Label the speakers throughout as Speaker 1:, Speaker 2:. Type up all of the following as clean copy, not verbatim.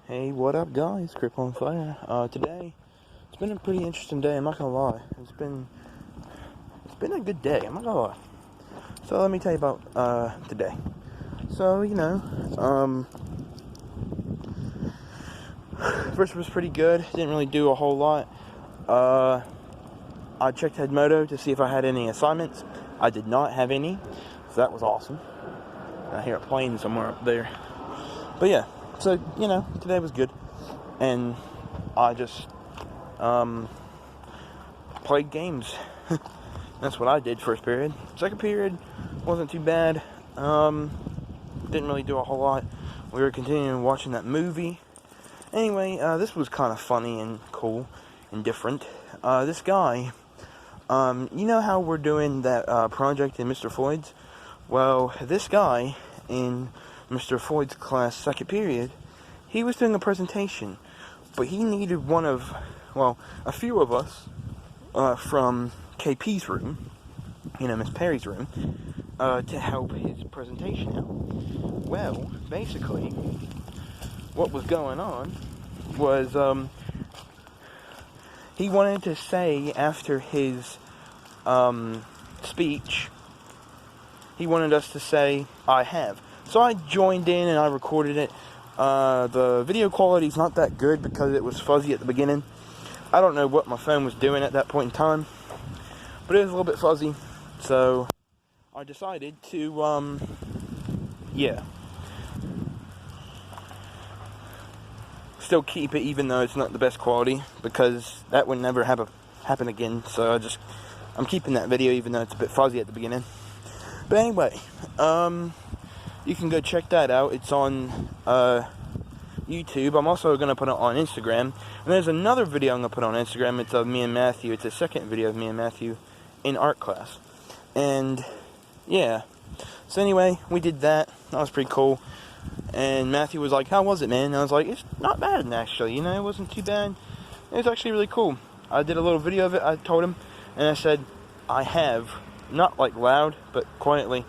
Speaker 1: Hey, what up, guys? Crip on Fire. Today, it's been a pretty interesting day. I'm not gonna lie. It's been a good day. I'm not gonna lie. So let me tell you about today. So first was pretty good. Didn't really do a whole lot. I checked Edmodo to see if I had any assignments. I did not have any, so that was awesome. I hear a plane somewhere up there. But yeah. So, today was good, and I just, played games. That's what I did first period. Second period wasn't too bad. Didn't really do a whole lot. We were continuing watching that movie. Anyway, this was kind of funny and cool and different. This guy, you know how we're doing that, project in Mr. Floyd's? Well, this guy in Mr. Floyd's class, second period, he was doing a presentation, but he needed a few of us from KP's room, Miss Perry's room, to help his presentation out. Well, basically, what was going on was, he wanted to say after his, speech, he wanted us to say, "I have." So I joined in and I recorded it. The video quality's not that good because it was fuzzy at the beginning. I don't know what my phone was doing at that point in time, but it was a little bit fuzzy. So I decided to, still keep it even though it's not the best quality, because that would never happen again. So I'm keeping that video even though it's a bit fuzzy at the beginning. But anyway, you can go check that out. It's on YouTube. I'm also going to put it on Instagram. And there's another video I'm going to put on Instagram. It's of me and Matthew. It's a second video of me and Matthew in art class. And, yeah. So anyway, we did that. That was pretty cool. And Matthew was like, "How was it, man?" And I was like, "It's not bad, actually. It wasn't too bad. It was actually really cool." I did a little video of it. I told him. And I said, "I have." Not like loud, but quietly.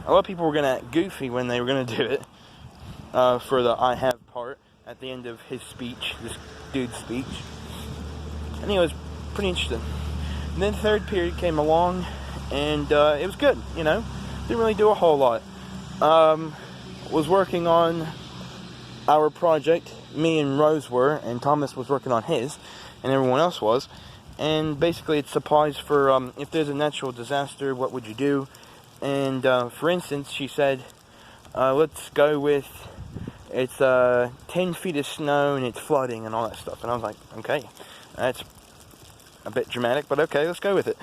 Speaker 1: A lot of people were going to act goofy when they were going to do it for the "I have" part at the end of his speech, this dude's speech. And it was pretty interesting. And then third period came along, and it was good, Didn't really do a whole lot. Was working on our project, me and Rose were, and Thomas was working on his, and everyone else was. And basically it's supplies for if there's a natural disaster, what would you do? And for instance, she said, let's go with, it's 10 feet of snow and it's flooding and all that stuff. And I was like, okay, that's a bit dramatic, but okay, let's go with it.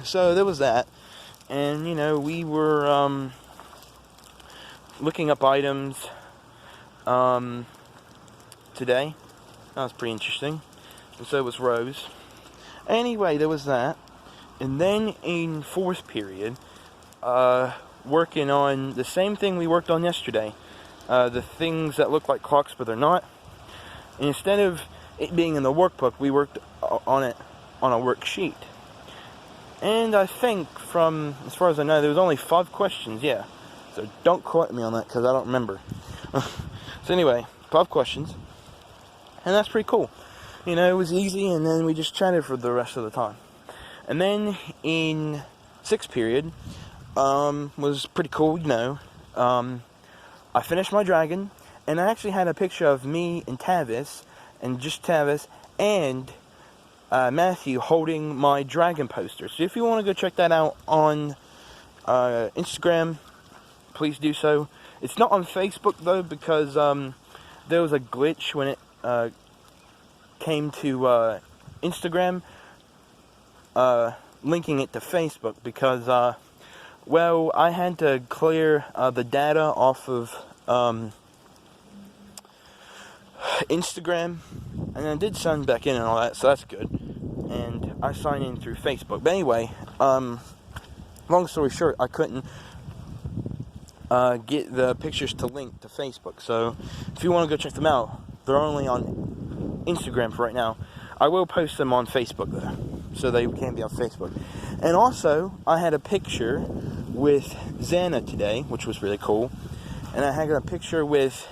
Speaker 1: So there was that. And, we were looking up items today. That was pretty interesting. And so was Rose. Anyway, there was that. And then in fourth period, working on the same thing we worked on yesterday. The things that look like clocks, but they're not. And instead of it being in the workbook, we worked on it on a worksheet. And I think, from as far as I know, there was only 5 questions, yeah. So don't quote me on that, because I don't remember. So anyway, 5 questions. And that's pretty cool. It was easy, and then we just chatted for the rest of the time. And then in 6th period, was pretty cool, I finished my dragon, and I actually had a picture of me and Tavis, and just Tavis, and Matthew holding my dragon poster. So if you want to go check that out on Instagram, please do so. It's not on Facebook, though, because there was a glitch when it came to Instagram, linking it to Facebook, because I had to clear the data off of Instagram, and I did sign back in and all that, so that's good. And I signed in through Facebook. But anyway, long story short, I couldn't get the pictures to link to Facebook. So if you want to go check them out, they're only on Instagram for right now. I will post them on Facebook, though, so they can be on Facebook. And also, I had a picture with Xana today, which was really cool. And I had a picture with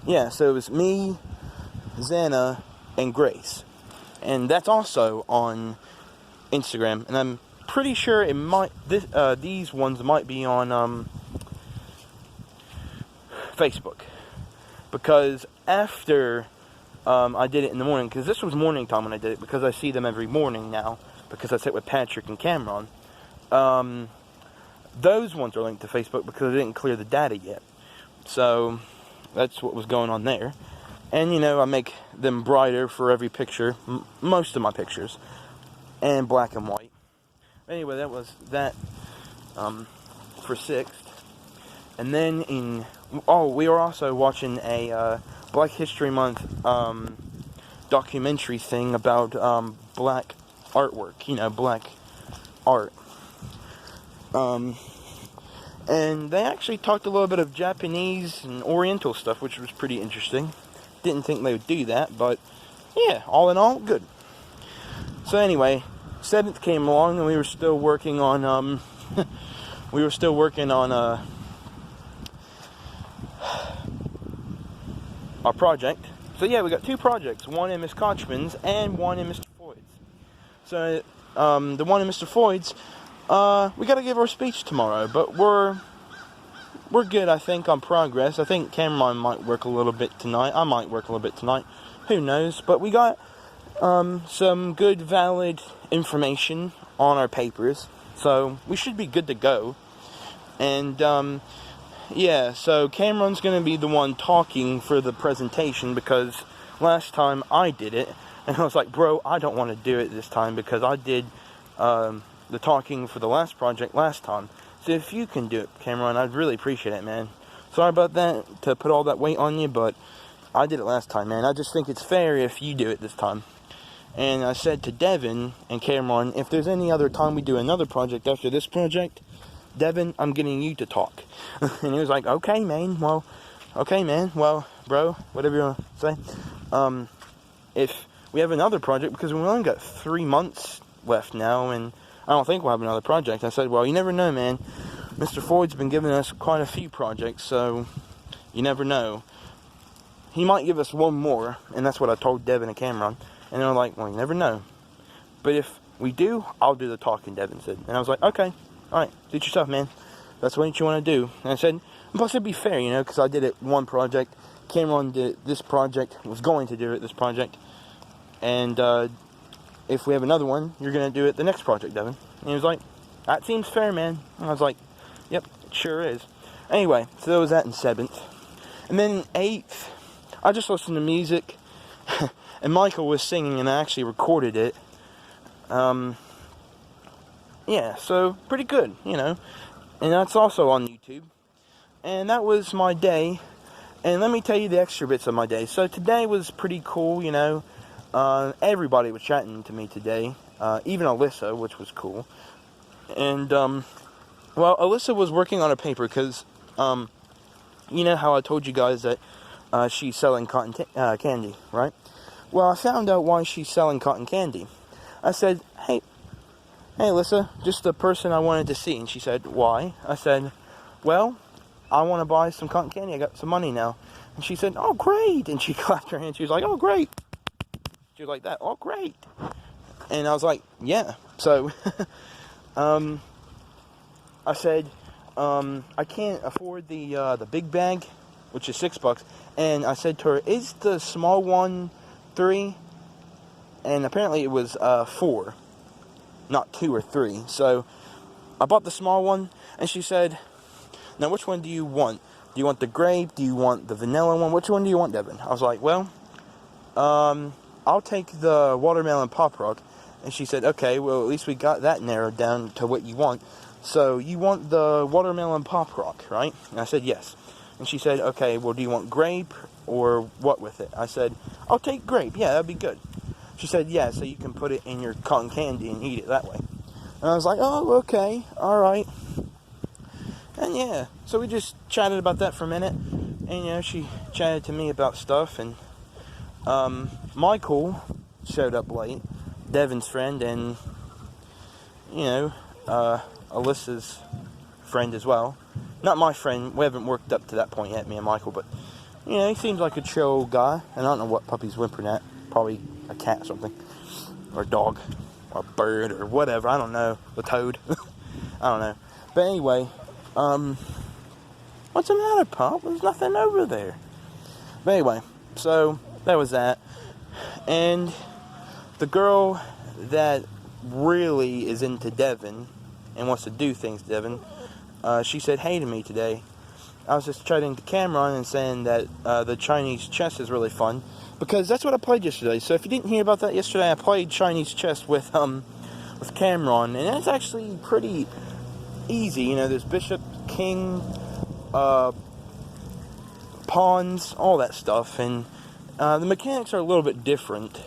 Speaker 1: Yeah, so it was me, Xana, and Grace. And that's also on Instagram. And I'm pretty sure it might these ones might be on Facebook. Because after I did it in the morning, because this was morning time when I did it, because I see them every morning now, because I sit with Patrick and Cameron. Those ones are linked to Facebook because I didn't clear the data yet. So that's what was going on there. And, you know, I make them brighter for every picture, most of my pictures, and black and white. Anyway, that was that for 6th. And then we are also watching a Black History Month documentary thing about black artwork, you know, black art. And they actually talked a little bit of Japanese and Oriental stuff, which was pretty interesting. Didn't think they would do that, but yeah, all in all, good. So anyway, 7th came along, and we were still working on our project. So yeah, we got 2 projects, one in Miss Kochman's and one in Mr. Floyd's. So the one in Mr. Floyd's, we got to give our speech tomorrow, but we're good, I think, on progress. I think Cameron might work a little bit tonight. I might work a little bit tonight. Who knows? But we got some good, valid information on our papers, so we should be good to go. And yeah, so Cameron's going to be the one talking for the presentation, because last time I did it, and I was like, bro, I don't want to do it this time, because I did the talking for the last project last time. So if you can do it, Cameron, I'd really appreciate it, man. Sorry about that, to put all that weight on you, but I did it last time, man. I just think it's fair if you do it this time. And I said to Devin and Cameron, if there's any other time we do another project after this project, Devin, I'm getting you to talk. And he was like, okay, man, well, bro, whatever you want to say. If we have another project, because we've only got 3 months left now, and I don't think we'll have another project. I said, well, you never know, man. Mr. Floyd's been giving us quite a few projects, so you never know. He might give us one more, and that's what I told Devin and Cameron. And they're like, well, you never know. But if we do, I'll do the talking, Devin said. And I was like, okay, alright, do it yourself, man. That's what you want to do. And I said, plus it'd be fair, you know, because I did it one project. Cameron did this project, was going to do it this project. And, if we have another one, you're going to do it the next project, Devin. And he was like, that seems fair, man. And I was like, yep, it sure is. Anyway, so that was that in 7th. And then 8th, I just listened to music. And Michael was singing, and I actually recorded it. Yeah, so pretty good, you know. And that's also on YouTube. And that was my day. And let me tell you the extra bits of my day. So today was pretty cool, you know. Everybody was chatting to me today, even Alyssa, which was cool. And, well, Alyssa was working on a paper, because, you know how I told you guys that she's selling cotton candy, right? Well, I found out why she's selling cotton candy. I said, hey, Alyssa, just the person I wanted to see. And she said, why? I said, well, I want to buy some cotton candy. I got some money now. And she said, oh, great. And she clapped her hands. She was like, oh, great. She was like that, oh, great. And I was like, yeah. So, I said, I can't afford the big bag, which is $6. And I said to her, is the small one $3? And apparently it was 4, not 2 or 3. So I bought the small one, and she said, now which one do you want? Do you want the grape? Do you want the vanilla one? Which one do you want, Devin? I was like, well, I'll take the watermelon pop rock. And she said, okay, well, at least we got that narrowed down to what you want. So you want the watermelon pop rock, right? And I said, yes. And she said, okay, well, do you want grape or what with it? I said, I'll take grape. Yeah, that'd be good. She said, yeah, so you can put it in your cotton candy and eat it that way. And I was like, oh, okay, all right. And yeah, so we just chatted about that for a minute. And, you know, she chatted to me about stuff. And Michael showed up late, Devin's friend, and, you know, Alyssa's friend as well. Not my friend, we haven't worked up to that point yet, me and Michael, but, you know, he seems like a chill guy, and I don't know what puppy's whimpering at. Probably a cat or something, or a dog, or a bird, or whatever, I don't know, a toad, I don't know. But anyway, what's the matter, Pop? There's nothing over there. But anyway, so, that was that, and the girl that really is into Devin, and wants to do things, Devin, she said hey to me today. I was just chatting to Cameron and saying that the Chinese chess is really fun, because that's what I played yesterday. So if you didn't hear about that yesterday, I played Chinese chess with Cameron, and it's actually pretty easy. You know, there's bishop, king, pawns, all that stuff, and the mechanics are a little bit different,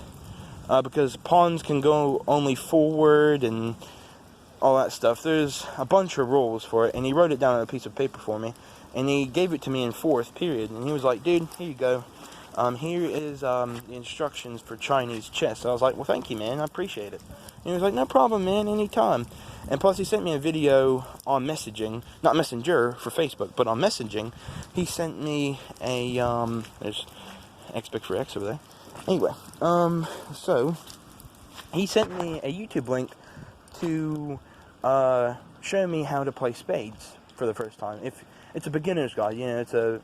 Speaker 1: because pawns can go only forward and all that stuff. There's a bunch of rules for it, and he wrote it down on a piece of paper for me, and he gave it to me in 4th period, and he was like, dude, here you go. Here is the instructions for Chinese chess. So I was like, well, thank you, man, I appreciate it. And he was like, no problem, man, anytime. And plus, he sent me a video on messaging, not Messenger for Facebook, but on messaging. He sent me a, there's X big for X over there. Anyway, so, he sent me a YouTube link to show me how to play spades for the first time. If it's a beginner's guide, you know,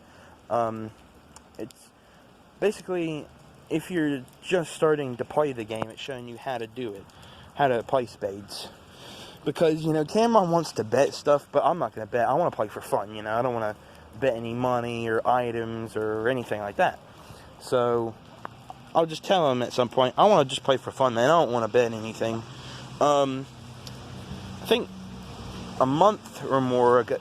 Speaker 1: it's basically, if you're just starting to play the game, it's showing you how to do it, how to play spades. Because, you know, Cameron wants to bet stuff, but I'm not going to bet. I want to play for fun, you know. I don't want to bet any money or items or anything like that. So, I'll just tell him at some point, I want to just play for fun, man. I don't want to bet anything. I think a month or more ago,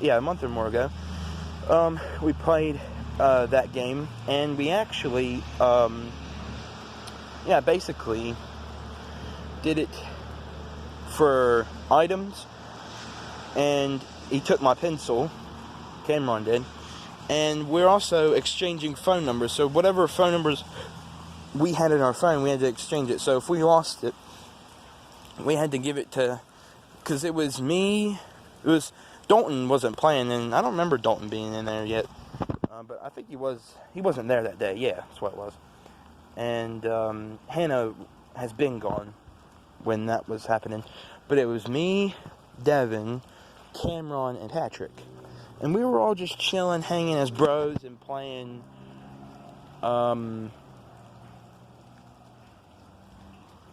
Speaker 1: we played that game, and we actually, basically did it for items, and he took my pencil, Cameron did, and we're also exchanging phone numbers, so whatever phone numbers we had in our phone, we had to exchange it. So if we lost it, we had to give it to, because it was me, Dalton wasn't playing, and I don't remember Dalton being in there yet, but I think he wasn't there that day, yeah, that's what it was. And Hannah has been gone when that was happening, but it was me, Devin, Cameron, and Patrick, and we were all just chilling, hanging as bros, and playing,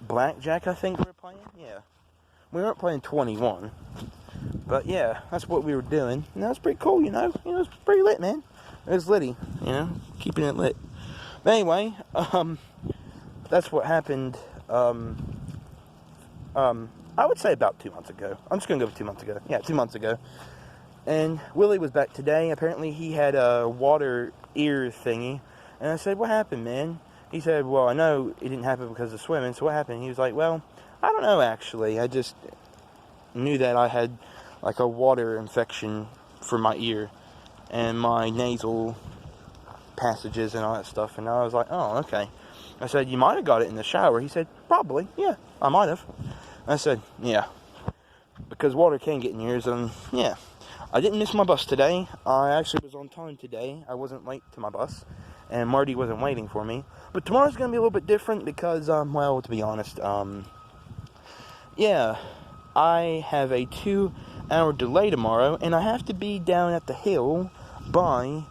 Speaker 1: blackjack, I think we were playing, yeah. We weren't playing 21, but yeah, that's what we were doing, and that was pretty cool, you know, it was pretty lit, man. It was litty, you know, keeping it lit. But anyway, that's what happened, I would say about 2 months ago. I'm just going to go with 2 months ago. Yeah, 2 months ago. And Willie was back today. Apparently he had a water ear thingy. And I said, what happened, man? He said, well, I know it didn't happen because of swimming, so what happened? He was like, well, I don't know, actually. I just knew that I had, like, a water infection for my ear and my nasal passages and all that stuff. And I was like, oh, okay. I said, you might have got it in the shower. He said, probably. Yeah, I might have. I said, yeah, because water can get in your ears, and yeah. I didn't miss my bus today. I actually was on time today. I wasn't late to my bus, and Marty wasn't waiting for me. But tomorrow's going to be a little bit different because, well, to be honest, yeah, I have a 2-hour delay tomorrow, and I have to be down at the hill by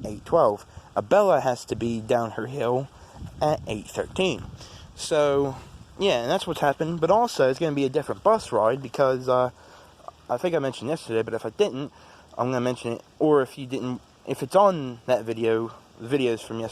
Speaker 1: 8:12. Abella has to be down her hill at 8:13. So, yeah, and that's what's happened. But also, it's going to be a different bus ride because, I think I mentioned yesterday, but if I didn't, I'm going to mention it. Or if you didn't, if it's on that video, the videos from yesterday,